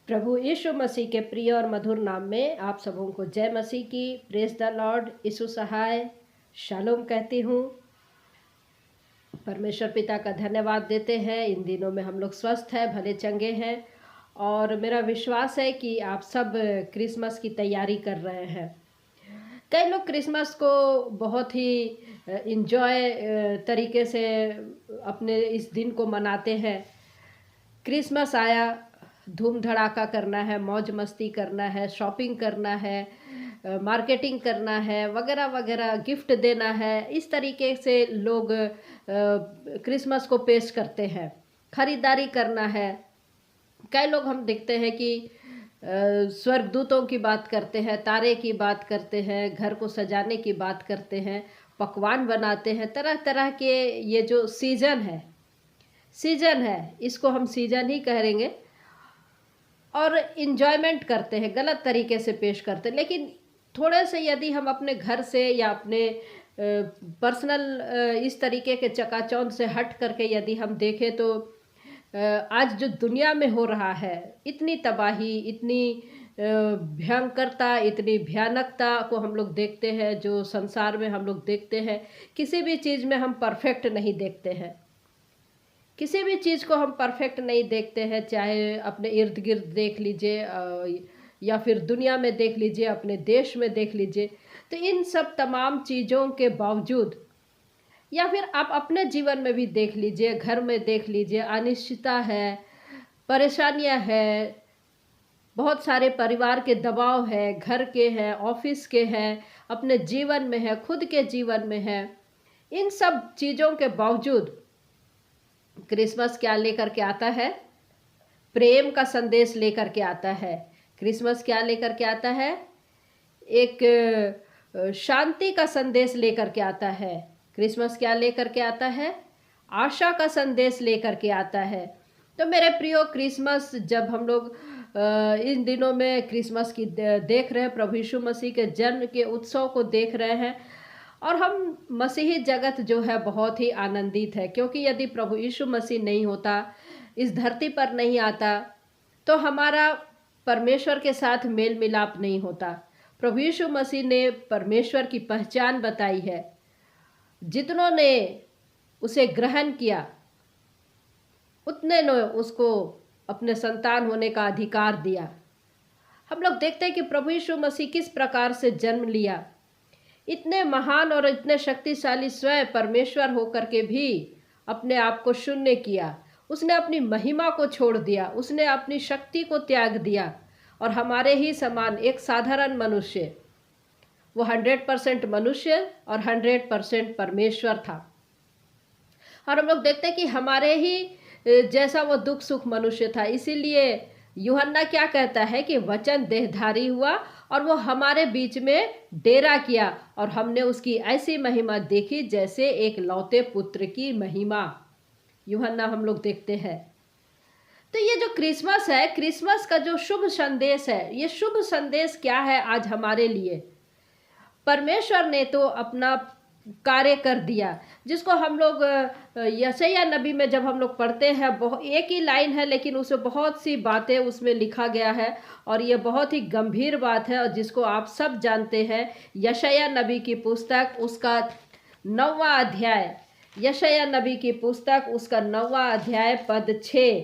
प्रभु यीशु मसीह के प्रिय और मधुर नाम में आप सबों को जय मसीह की। Praise the lord. यीशु सहाय शालोम कहती हूँ। परमेश्वर पिता का धन्यवाद देते हैं। इन दिनों में हम लोग स्वस्थ हैं, भले चंगे हैं, और मेरा विश्वास है कि आप सब क्रिसमस की तैयारी कर रहे हैं। कई लोग क्रिसमस को बहुत ही इंजॉय तरीके से अपने इस दिन को मनाते हैं। क्रिसमस आया, धूम धड़ाका करना है, मौज मस्ती करना है, शॉपिंग करना है, मार्केटिंग करना है, वगैरह वगैरह, गिफ्ट देना है। इस तरीके से लोग क्रिसमस को पेश करते हैं। खरीदारी करना है। कई लोग हम देखते हैं कि स्वर्गदूतों की बात करते हैं, तारे की बात करते हैं, घर को सजाने की बात करते हैं, पकवान बनाते हैं। तरह तरह के ये जो सीजन है, इसको हम सीजन ही कहेंगे, और इन्जॉयमेंट करते हैं, गलत तरीके से पेश करते हैं। लेकिन थोड़े से यदि हम अपने घर से या अपने पर्सनल इस तरीके के चकाचौंध से हट करके यदि हम देखें तो आज जो दुनिया में हो रहा है, इतनी तबाही, इतनी भयंकरता, इतनी भयानकता को हम लोग देखते हैं, जो संसार में हम लोग देखते हैं। किसी भी चीज़ में हम परफेक्ट नहीं देखते हैं। किसी भी चीज़ को हम परफेक्ट नहीं देखते हैं, चाहे अपने इर्द गिर्द देख लीजिए या फिर दुनिया में देख लीजिए, अपने देश में देख लीजिए। तो इन सब तमाम चीज़ों के बावजूद, या फिर आप अपने जीवन में भी देख लीजिए, घर में देख लीजिए, अनिश्चितता है, परेशानियां है, बहुत सारे परिवार के दबाव है, घर के हैं, ऑफिस के हैं, अपने जीवन में है, खुद के जीवन में है। इन सब चीज़ों के बावजूद क्रिसमस क्या लेकर के आता है? प्रेम का संदेश लेकर के आता है। क्रिसमस क्या लेकर के आता है? एक शांति का संदेश लेकर के आता है। क्रिसमस क्या लेकर के आता है? आशा का संदेश लेकर के आता है। तो मेरे प्रियो, क्रिसमस जब हम लोग इन दिनों में क्रिसमस की देख रहे हैं, प्रभु यीशु मसीह के जन्म के उत्सव को देख रहे हैं, और हम मसीही जगत जो है बहुत ही आनंदित है, क्योंकि यदि प्रभु यीशु मसीह नहीं होता, इस धरती पर नहीं आता, तो हमारा परमेश्वर के साथ मेल मिलाप नहीं होता। प्रभु यीशु मसीह ने परमेश्वर की पहचान बताई है। जितनों ने उसे ग्रहण किया, उतने ने उसको अपने संतान होने का अधिकार दिया। हम लोग देखते हैं कि प्रभु यीशु मसीह किस प्रकार से जन्म लिया। इतने महान और इतने शक्तिशाली स्वयं परमेश्वर होकर के भी अपने आप को शून्य किया। उसने अपनी महिमा को छोड़ दिया, उसने अपनी शक्ति को त्याग दिया, और हमारे ही समान एक साधारण मनुष्य, वो 100% मनुष्य और 100% परमेश्वर था। और हम लोग देखते हैं कि हमारे ही जैसा वो दुख सुख मनुष्य था। इसीलिए यूहन्ना क्या कहता है कि वचन देहधारी हुआ और वो हमारे बीच में डेरा किया, और हमने उसकी ऐसी महिमा देखी जैसे एक लौते पुत्र की महिमा। यूहन्ना हम लोग देखते हैं। तो ये जो क्रिसमस है, क्रिसमस का जो शुभ संदेश है, ये शुभ संदेश क्या है आज हमारे लिए? परमेश्वर ने तो अपना कार्य कर दिया, जिसको हम लोग यशायाह नबी में जब हम लोग पढ़ते हैं, एक ही लाइन है लेकिन उसमें बहुत सी बातें उसमें लिखा गया है, और ये बहुत ही गंभीर बात है, और जिसको आप सब जानते हैं। यशायाह नबी की पुस्तक, उसका 9वां अध्याय, यशायाह नबी की पुस्तक, उसका 9वां अध्याय पद 6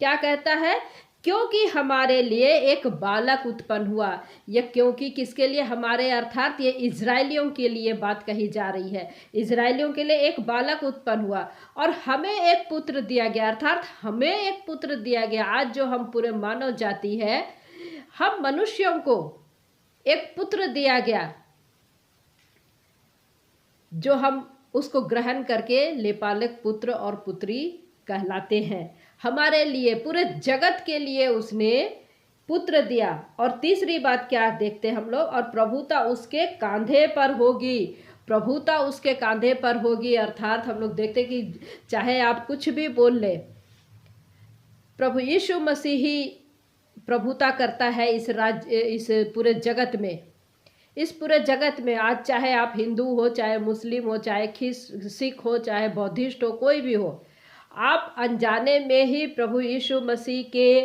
क्या कहता है? क्योंकि हमारे लिए एक बालक उत्पन्न हुआ। यह क्योंकि किसके लिए? हमारे, अर्थात ये इजराइलियों के लिए बात कही जा रही है। इजराइलियों के लिए एक बालक उत्पन्न हुआ, और हमें एक पुत्र दिया गया, अर्थात हमें एक पुत्र दिया गया। आज जो हम पूरे मानव जाति है, हम मनुष्यों को एक पुत्र दिया गया, जो हम उसको ग्रहण करके लेपालक पुत्र और पुत्री कहलाते हैं। हमारे लिए, पूरे जगत के लिए उसने पुत्र दिया। और तीसरी बात क्या देखते हम लोग? और प्रभुता उसके कांधे पर होगी। प्रभुता उसके कांधे पर होगी, अर्थात हम लोग देखते कि चाहे आप कुछ भी बोल ले, प्रभु यीशु मसीह ही प्रभुता करता है इस पूरे जगत में। इस पूरे जगत में आज चाहे आप हिंदू हो, चाहे मुस्लिम हो, चाहे सिख हो, चाहे बौद्धिस्ट हो, कोई भी हो, आप अनजाने में ही प्रभु यीशु मसीह के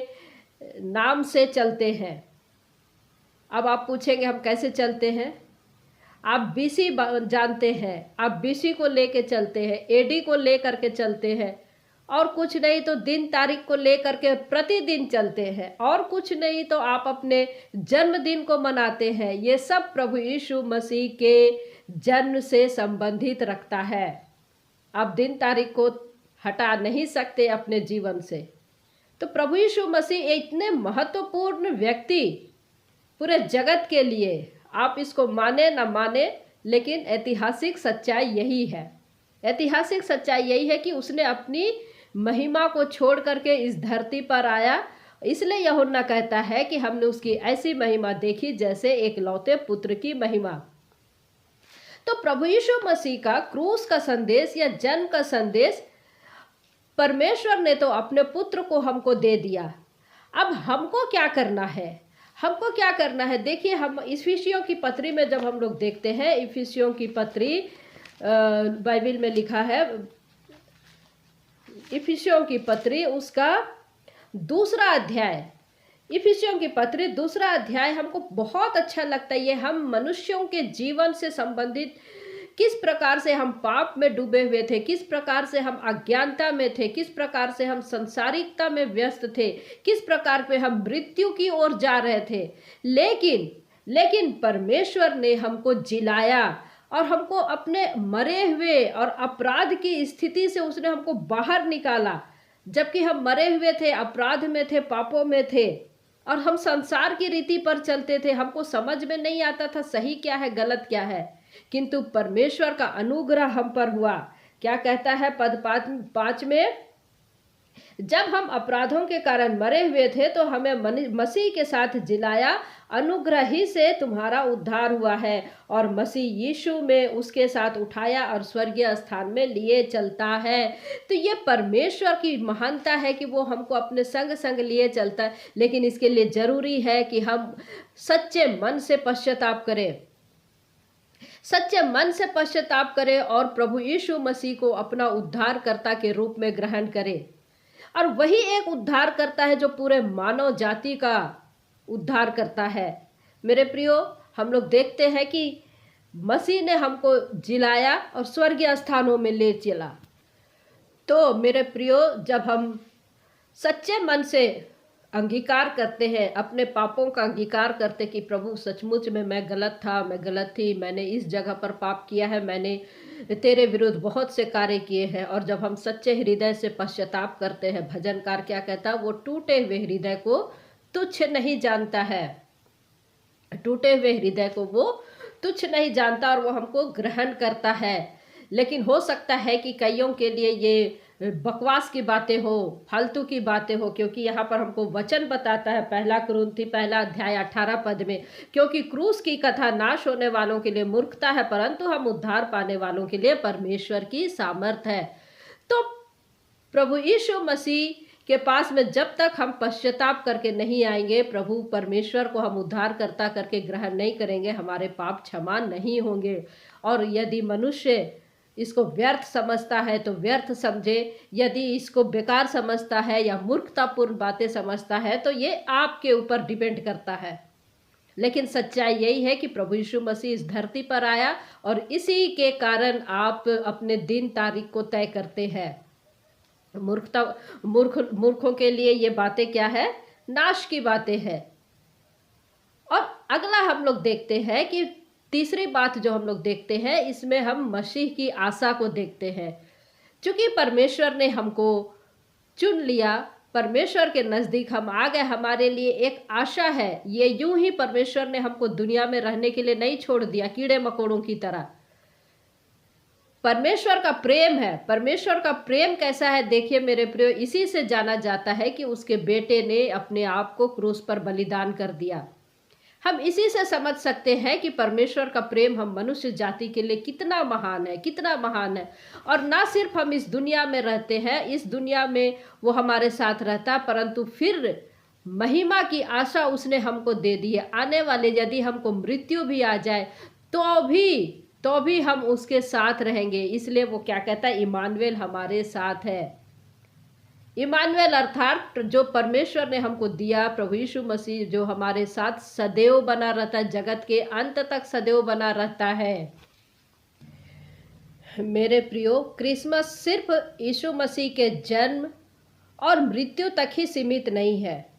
नाम से चलते हैं। अब आप पूछेंगे हम कैसे चलते हैं? आप बीसी जानते हैं, आप बीसी को लेके चलते हैं, एडी को लेकर के चलते हैं, और कुछ नहीं तो दिन तारीख को लेकर के प्रतिदिन चलते हैं, और कुछ नहीं तो आप अपने जन्मदिन को मनाते हैं। ये सब प्रभु यीशु मसीह के जन्म से संबंधित रखता है। आप दिन तारीख को हटा नहीं सकते अपने जीवन से। तो प्रभु यीशु मसीह इतने महत्वपूर्ण व्यक्ति पूरे जगत के लिए, आप इसको माने ना माने, लेकिन ऐतिहासिक सच्चाई यही है। ऐतिहासिक सच्चाई यही है कि उसने अपनी महिमा को छोड़ करके इस धरती पर आया। इसलिए यूहन्ना कहता है कि हमने उसकी ऐसी महिमा देखी जैसे एक लौते पुत्र की महिमा। तो प्रभु यीशु मसीह का क्रूस का संदेश या जन्म का संदेश परमेश्वर ने तो अपने पुत्र को हमको दे दिया। अब हमको क्या करना है? हमको क्या करना है? देखिए, हम इफिसियों की पत्री में जब हम लोग देखते हैं, इफिसियों की पत्री बाइबल में लिखा है, इफिसियों की पत्री उसका दूसरा अध्याय, इफिसियों की पत्री दूसरा अध्याय हमको बहुत अच्छा लगता है। ये हम मनुष्यों के जीवन से संबंधित, किस प्रकार से हम पाप में डूबे हुए थे, किस प्रकार से हम अज्ञानता में थे, किस प्रकार से हम संसारिकता में व्यस्त थे, किस प्रकार पे हम मृत्यु की ओर जा रहे थे। लेकिन परमेश्वर ने हमको जिलाया और हमको अपने मरे हुए और अपराध की स्थिति से उसने हमको बाहर निकाला। जबकि हम मरे हुए थे, अपराध में थे, पापों में थे, और हम संसार की रीति पर चलते थे। हमको समझ में नहीं आता था सही क्या है, गलत क्या है। किंतु परमेश्वर का अनुग्रह हम पर हुआ। क्या कहता है पद 5 में? जब हम अपराधों के कारण मरे हुए थे तो हमें मसीह के साथ जिलाया, अनुग्रह ही से तुम्हारा उद्धार हुआ है, और मसीह यीशु में उसके साथ उठाया और स्वर्गीय स्थान में लिए चलता है। तो ये परमेश्वर की महानता है कि वो हमको अपने संग संग लिए चलता है। लेकिन इसके लिए जरूरी है कि हम सच्चे मन से पश्चाताप करें, सच्चे मन से पश्चाताप करें और प्रभु यीशु मसीह को अपना उद्धारकर्ता के रूप में ग्रहण करें। और वही एक उद्धार करता है जो पूरे मानव जाति का उद्धार करता है। मेरे प्रियो, हम लोग देखते हैं कि मसीह ने हमको जिलाया और स्वर्गीय स्थानों में ले चला। तो मेरे प्रियो, जब हम सच्चे मन से अंगीकार करते हैं, अपने पापों का अंगीकार करते कि प्रभु सचमुच में मैं गलत था, मैं गलत थी, मैंने इस जगह पर पाप किया है, मैंने तेरे विरुद्ध बहुत से कार्य किए हैं, और जब हम सच्चे हृदय से पश्चाताप करते हैं, भजनकार क्या कहता है? वो टूटे हुए हृदय को तुच्छ नहीं जानता है। टूटे हुए हृदय को वो तुच्छ नहीं जानता और वो हमको ग्रहण करता है। लेकिन हो सकता है कि कईयों के लिए ये बकवास की बातें हो, फालतू की बातें हो, क्योंकि यहाँ पर हमको वचन बताता है 1 कुरिन्थी 1 अध्याय 18 पद में, क्योंकि क्रूस की कथा नाश होने वालों के लिए मूर्खता है, परंतु हम उद्धार पाने वालों के लिए परमेश्वर की सामर्थ है। तो प्रभु यीशु मसीह के पास में जब तक हम पश्चाताप करके नहीं आएंगे, प्रभु परमेश्वर को हम उद्धारकर्ता करके ग्रहण नहीं करेंगे, हमारे पाप क्षमा नहीं होंगे। और यदि मनुष्य इसको व्यर्थ समझता है तो व्यर्थ समझे, यदि इसको बेकार समझता है या मूर्खतापूर्ण बातें समझता है तो ये आपके ऊपर डिपेंड करता है। लेकिन सच्चाई यही है कि प्रभु यीशु मसीह इस धरती पर आया और इसी के कारण आप अपने दिन तारीख को तय करते हैं। मूर्खों के लिए ये बातें क्या है? नाश की बातें हैं। और अगला हम लोग देखते हैं कि तीसरी बात जो हम लोग देखते हैं, इसमें हम मसीह की आशा को देखते हैं। क्योंकि परमेश्वर ने हमको चुन लिया, परमेश्वर के नज़दीक हम आ गए, हमारे लिए एक आशा है। ये यूं ही परमेश्वर ने हमको दुनिया में रहने के लिए नहीं छोड़ दिया कीड़े मकोड़ों की तरह। परमेश्वर का प्रेम है। परमेश्वर का प्रेम कैसा है? देखिए मेरे प्रियो, इसी से जाना जाता है कि उसके बेटे ने अपने आप को क्रूस पर बलिदान कर दिया। हम इसी से समझ सकते हैं कि परमेश्वर का प्रेम हम मनुष्य जाति के लिए कितना महान है, कितना महान है। और ना सिर्फ हम इस दुनिया में रहते हैं, इस दुनिया में वो हमारे साथ रहता, परंतु फिर महिमा की आशा उसने हमको दे दी है। आने वाले यदि हमको मृत्यु भी आ जाए तो भी हम उसके साथ रहेंगे। इसलिए वो क्या कहता है? इमानुएल हमारे साथ है। इमानुएल अर्थात जो परमेश्वर ने हमको दिया, प्रभु यीशु मसीह जो हमारे साथ सदैव बना रहता है, जगत के अंत तक सदैव बना रहता है। मेरे प्रियो, क्रिसमस सिर्फ यीशु मसीह के जन्म और मृत्यु तक ही सीमित नहीं है।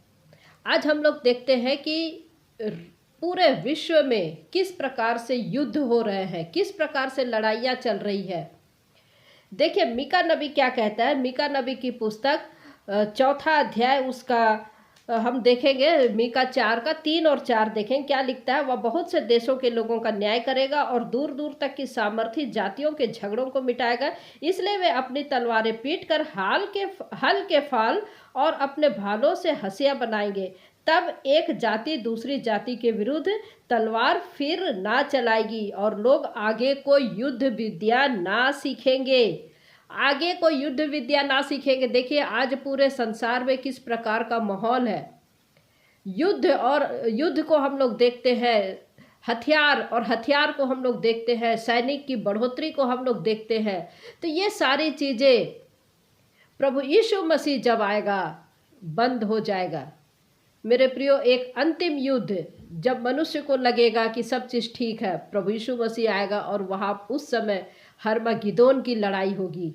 आज हम लोग देखते हैं कि पूरे विश्व में किस प्रकार से युद्ध हो रहे हैं, किस प्रकार से लड़ाइयाँ चल रही है। देखिए मीका नबी क्या कहता है। मीका नबी की पुस्तक 4 अध्याय उसका हम देखेंगे। मीका 4 का 3 और 4 देखें क्या लिखता है। वह बहुत से देशों के लोगों का न्याय करेगा और दूर दूर तक की सामर्थी जातियों के झगड़ों को मिटाएगा। इसलिए वे अपनी तलवारें पीट कर हल के फाल और अपने भालों से हंसिया बनाएंगे। तब एक जाति दूसरी जाति के विरुद्ध तलवार फिर ना चलाएगी और लोग आगे कोई युद्ध विद्या ना सीखेंगे। आगे कोई युद्ध विद्या ना सीखेंगे। देखिए आज पूरे संसार में किस प्रकार का माहौल है। युद्ध को हम लोग देखते हैं, हथियार और हथियार को हम लोग देखते हैं, सैनिक की बढ़ोतरी को हम लोग देखते हैं। तो ये सारी चीज़ें प्रभु यीशु मसीह जब आएगा बंद हो जाएगा। मेरे प्रियो, एक अंतिम युद्ध जब मनुष्य को लगेगा कि सब चीज़ ठीक है, प्रभु यीशु मसीह आएगा और वहाँ उस समय हर्मगिदोन की लड़ाई होगी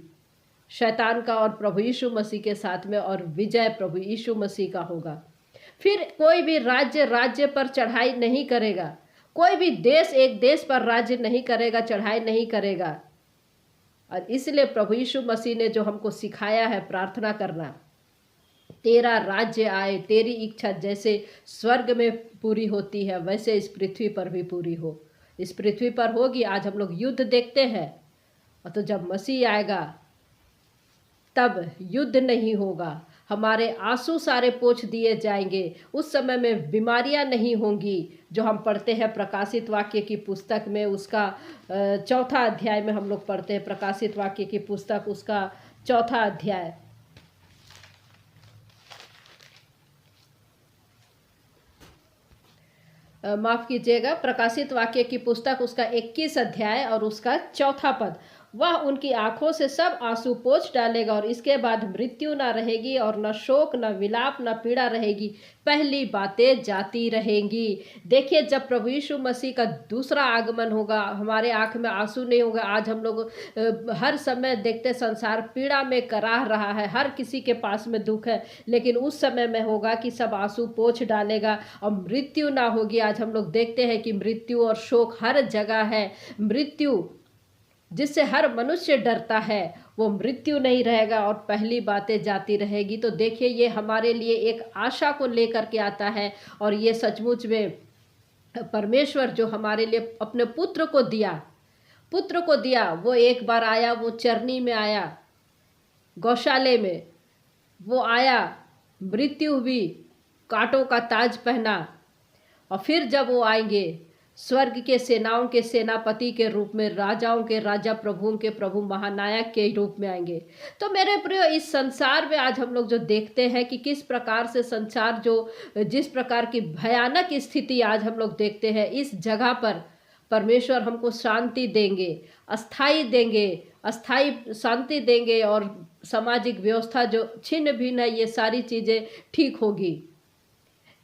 शैतान का और प्रभु यीशु मसीह के साथ में, और विजय प्रभु यीशु मसीह का होगा। फिर कोई भी राज्य पर चढ़ाई नहीं करेगा, कोई भी देश एक देश पर राज्य नहीं करेगा, चढ़ाई नहीं करेगा। और इसलिए प्रभु यीशु मसीह ने जो हमको सिखाया है प्रार्थना करना, तेरा राज्य आए, तेरी इच्छा जैसे स्वर्ग में पूरी होती है वैसे इस पृथ्वी पर भी पूरी हो। इस पृथ्वी पर होगी। आज हम लोग युद्ध देखते हैं, और तो जब मसीह आएगा तब युद्ध नहीं होगा। हमारे आंसू सारे पोंछ दिए जाएंगे। उस समय में बीमारियां नहीं होंगी, जो हम पढ़ते हैं प्रकाशित वाक्य की पुस्तक में, उसका 4 अध्याय में हम लोग पढ़ते हैं। प्रकाशित वाक्य की पुस्तक उसका 4 अध्याय, माफ़ कीजिएगा, प्रकाशित वाक्य की पुस्तक उसका 21 अध्याय और उसका 4 पद। वह उनकी आंखों से सब आंसू पोंछ डालेगा और इसके बाद मृत्यु ना रहेगी और न शोक न विलाप न पीड़ा रहेगी, पहली बातें जाती रहेंगी। देखिए जब प्रभु यीशु मसीह का दूसरा आगमन होगा, हमारे आंख में आंसू नहीं होगा। आज हम लोग हर समय देखते संसार पीड़ा में कराह रहा है, हर किसी के पास में दुख है, लेकिन उस समय में होगा कि सब आंसू पोंछ डालेगा और मृत्यु ना होगी। आज हम लोग देखते हैं कि मृत्यु और शोक हर जगह है। मृत्यु जिससे हर मनुष्य डरता है वो मृत्यु नहीं रहेगा और पहली बातें जाती रहेगी। तो देखिए ये हमारे लिए एक आशा को लेकर के आता है, और ये सचमुच में परमेश्वर जो हमारे लिए अपने पुत्र को दिया, वो एक बार आया, वो चरनी में आया, गौशाले में वो आया, मृत्यु हुई, कांटों का ताज पहना, और फिर जब वो आएंगे स्वर्ग के सेनाओं के सेनापति के रूप में, राजाओं के राजा, प्रभुओं के प्रभु, महानायक के रूप में आएंगे। तो मेरे प्रियो, इस संसार में आज हम लोग जो देखते हैं कि किस प्रकार से संसार जिस प्रकार की भयानक स्थिति आज हम लोग देखते हैं, इस जगह पर परमेश्वर हमको शांति देंगे, अस्थाई शांति देंगे, और सामाजिक व्यवस्था जो छिन्न भिन्न है ये सारी चीज़ें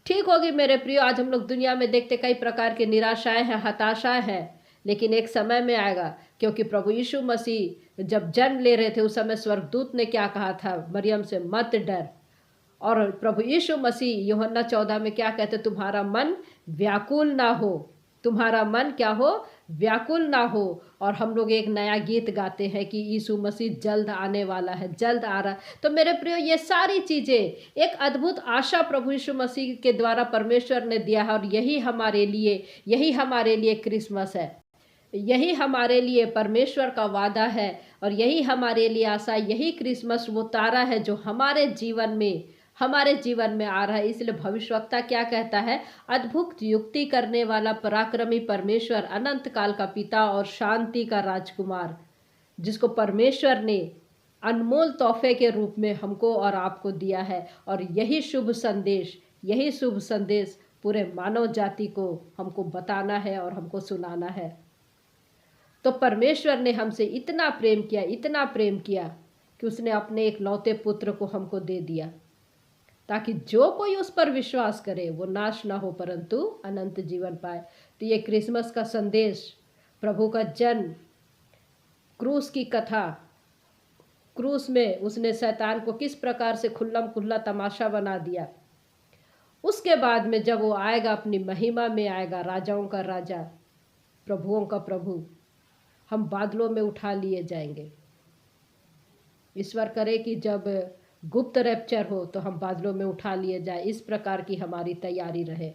ठीक होगी मेरे प्रियो। आज हम लोग दुनिया में देखते कई प्रकार की निराशाएं हैं, हताशाएं हैं, लेकिन एक समय में आएगा, क्योंकि प्रभु यीशु मसीह जब जन्म ले रहे थे उस समय स्वर्गदूत ने क्या कहा था, मरियम से मत डर। और प्रभु यीशु मसीह यूहन्ना 14 में क्या कहते, तुम्हारा मन व्याकुल ना हो, तुम्हारा मन क्या हो, व्याकुल ना हो। और हम लोग एक नया गीत गाते हैं कि यीशु मसीह जल्द आने वाला है, जल्द आ रहा है। तो मेरे प्रियो, ये सारी चीज़ें एक अद्भुत आशा प्रभु यीशु मसीह के द्वारा परमेश्वर ने दिया है, और यही हमारे लिए क्रिसमस है, यही हमारे लिए परमेश्वर का वादा है, और यही हमारे लिए आशा, यही क्रिसमस वो तारा है जो हमारे जीवन में आ रहा है। इसलिए भविष्यवक्ता क्या कहता है, अद्भुत युक्ति करने वाला पराक्रमी परमेश्वर, अनंत काल का पिता और शांति का राजकुमार, जिसको परमेश्वर ने अनमोल तोहफे के रूप में हमको और आपको दिया है। और यही शुभ संदेश पूरे मानव जाति को हमको बताना है और हमको सुनाना है। तो परमेश्वर ने हमसे इतना प्रेम किया कि कि उसने अपने एक लौते पुत्र को हमको दे दिया, ताकि जो कोई उस पर विश्वास करे वो नाश ना हो परंतु अनंत जीवन पाए। तो ये क्रिसमस का संदेश, प्रभु का जन्म, क्रूस की कथा, क्रूस में उसने शैतान को किस प्रकार से खुल्लम खुल्ला तमाशा बना दिया, उसके बाद में जब वो आएगा अपनी महिमा में आएगा, राजाओं का राजा, प्रभुओं का प्रभु, हम बादलों में उठा लिए जाएंगे। ईश्वर करे कि जब गुप्त रैप्चर हो तो हम बादलों में उठा लिए जाए, इस प्रकार की हमारी तैयारी रहे।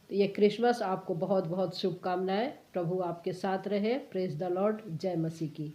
तो ये क्रिसमस आपको बहुत बहुत शुभकामनाएं। प्रभु आपके साथ रहे। Praise the Lord. जय मसीह की।